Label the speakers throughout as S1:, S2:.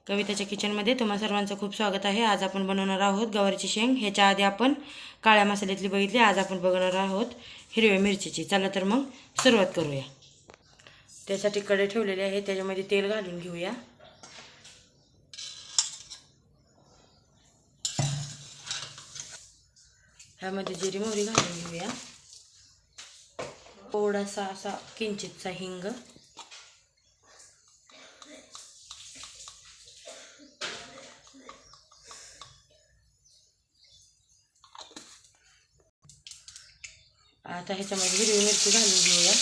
S1: कविताच्या किचनमध्ये तुम्हा सर्वांचं खूप स्वागत आहे। आज आपण बनवणार आहोत गवारीची शेंग। ह्याच्या आधी आपण काळ्या मसाल्यातली बघितली, आज आपण बघणार आहोत हिरव्या मिरचीची। चला तर मग सुरुवात करूया। त्यासाठी कढई ठेवलेली आहे, त्याच्यामध्ये तेल घालून घेऊया। ह्यामध्ये जिरी मोहरी घालून घेऊया। थोडासा असा किंचितचा हिंग, आता ह्याच्यामध्ये हिरवी मिरची घालून घेऊया।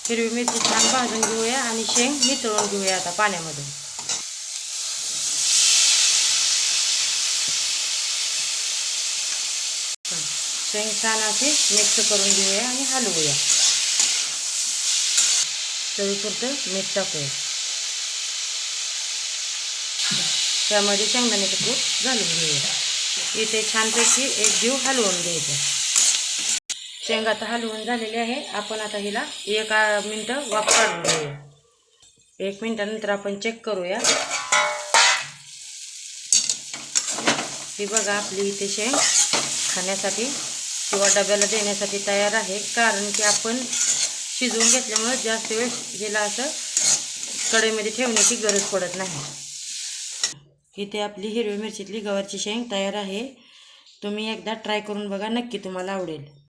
S1: हिरवी मिरची छान भाजून घेऊया आणि शेंग नितळून घेऊया आता पाण्यामध्ये। शेंग छान असे मिक्स करून घेऊया आणि हलवूया। चवीपुरतं मीठ टाकूया। त्यामध्ये शेंगदाण्याचं कूट घालून घेऊया। इथे छानपैकी एकजीव हलवून घ्यायचं। शेंग आता हलवून झालेली आहे। आपण आता हिला 1 मिनिट वाफ काढून घेऊया। 1 मिनिटानंतर आपण चेक करूया। ही बघा, आपली इथे शेंग खाण्यासाठी किंवा डब्याला देण्यासाठी तयार आहे। कारण की आपण शिजवून घेतल्यामुळे जास्त वेळ हिला असं कढईमध्ये ठेवण्याची गरज पडत नाही। इथे आपली हिरवी मिरचीतली गवारची शेंग तयार आहे। तुम्ही एकदा ट्राय करून बघा, नक्की तुम्हाला आवडेल।